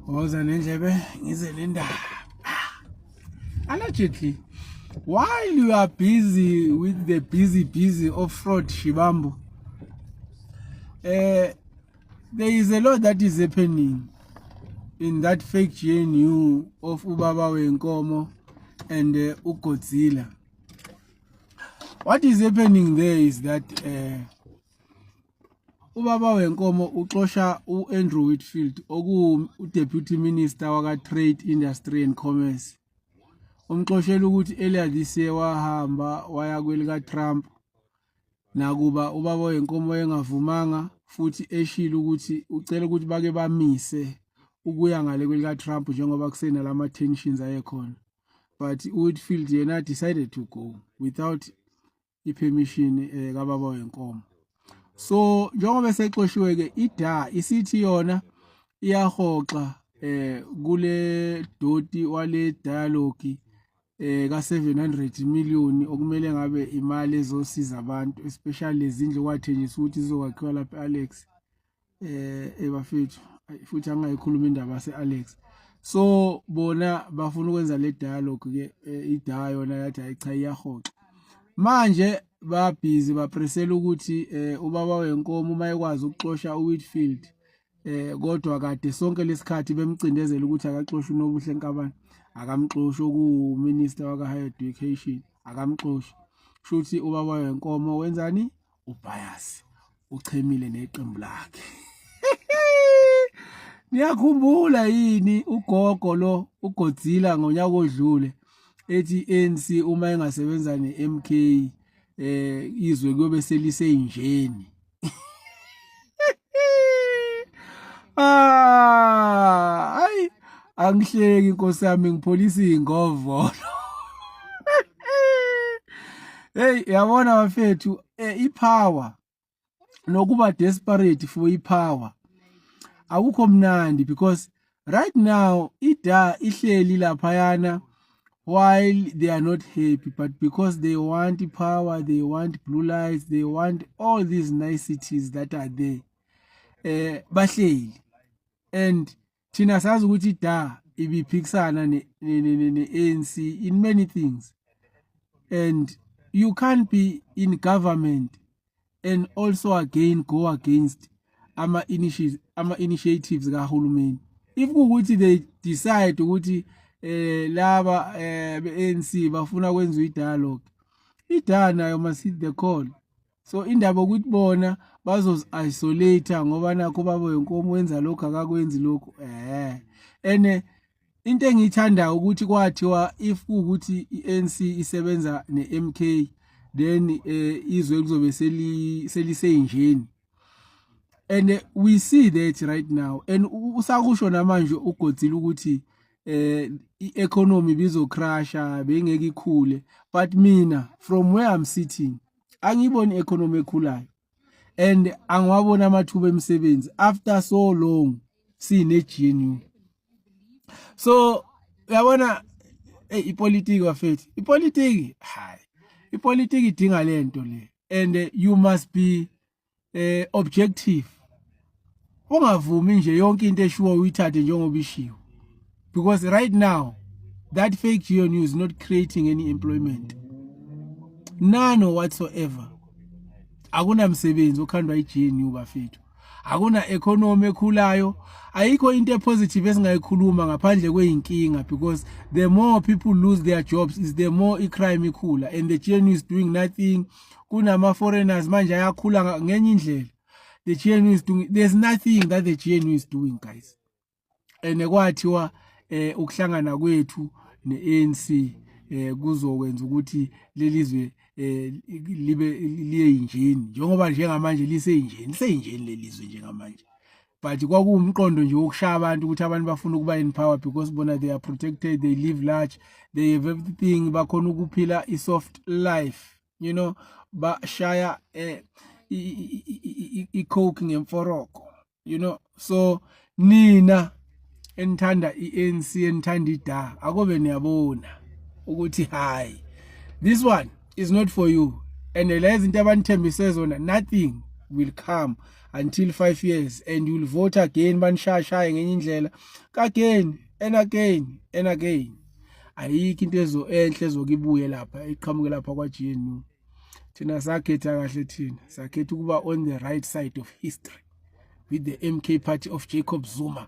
Woza nendlebe ngize le ndaba. Allegedly, while you are busy with the busy of fraud Shibambu, there is a lot that is happening in that fake GNU of Ubaba Wenkomo and Ugodzilla. What is happening there is that Ubaba Wenkomo uxosha Andrew Whitfield Deputy Minister waka Trade, Industry and Commerce. Umxoshela ukuthi earlier this year wahamba waya kwelika Trump nakuba Ubaba Wenkomo engavumanga futhi eshila ukuthi ucela ukuthi bake bamise ukuya ngale kwelika Trump njengoba kusena lama tensions ayekhona. But Whitfield yena decided to go without permission kaBaba Wenkomo. So njengoba sexoshiwe ke ida isithi yona iyahoxa kule doti wale dialogue ka 700 million okumele ngabe imali ezosiza abantu especially izindlu kwathenjiswa ukuthi izokwakhiwa lapha Alex ebafethu futhi angayikhuluma indaba yase Alex. So bona bafuna ukwenza le dialogue ke ida yona yathi ayicha iyahoxa. Manje ba busy bapresela ukuthi Ubaba Wenkomo mayekwazi ukuxosha uWhitfield kodwa kade sonke lesikhathi bemcindezela ukuthi akaxoshwe uNobuhle Nkabane akamxoshi ku Minister waka Higher Education akamxoshi. Shuthi Ubaba Wenkomo wenzani ubias uchemile neqembu lakhe. Niyakhumbula yini ugogo lo uGodzilla ngonyaka odlule ethi ANC uma engasebenza neMK izwe kuyobe selise injeni. Hayi angihleki inkosi yami ngipholisa ingovo. Hey yabona bafethu ipower nokuba desperate for ipower akukho mnandi because right now ida ihleli laphayana while they are not happy, but because they want power, they want blue lights, they want all these niceties that are there. Bahleli. And thina sazi ukuthi da ibiphikisana ne ANC in many things. And you can't be in government and also again go against ama initiatives kahulumeni. If ukuthi they decide ukuthi laba ANC bafuna kwenza idialogue idana you must hit the call. So indaba ukuthi bona bazos isolate ngoba nakho Ubaba Wenkomo wenza lokho akakwenzi lokho ene into engiyithanda ukuthi kwathiwa if ukuthi iANC isebenza neMK then izwe kuzobe selise injeni. And we see that right now and usakusho namanje uGodzilla ukuthi economy bizo crasha bengeke ikhule, but mina from where I'm sitting angiboni economy ekhulayo and angiwabona amathuba emisebenzi after so long sine GNU. So uyabona ipolitiki wafethu ipolitiki hayi ipolitiki idinga lento le and you must be objective. Ungavumi nje yonke into eshuwa uyithathe njengoba ishiwo. Because right now, that fake GNU is not creating any employment. None whatsoever. Akuna msebenzi okhandwa iGNU bafethu. Akuna economy ekhulayo. Ayikho into positive esingayikhuluma ngaphandle kweinkinga because the more people lose their jobs is the more crime ikhula and the GNU is doing nothing. Kunama foreigners manje ayakhula ngenye indlela. The GNU is doing, there's nothing that the GNU is doing, guys. And kwathiwa ukuhlangana kwethu neANC kuzokwenza ukuthi lelizwe libe injini njengoba njengamanje liseinjini lelizwe njengamanje. But kwakuwumqondo nje wokushaya abantu ukuthi abantu bafuna ukuba in power because bona they are protected, they live large, they have everything, bakhona ukuphila a soft life, you know, bashaya coke ngemforoko, you know. So nina enthanda iANC enthanda ida akobe niyabona ukuthi hayi this one is not for you and lezi into abanithembise zona nothing will come until 5 years, and you will vote again banishaya ngenye indlela again and again and again. Ayikho into enhle ezokibuye lapha iqhamuke lapha kwa-GNU. Thina sakhetha kahle, thina sakhetha ukuba on the right side of history with the MK party of Jacob Zuma.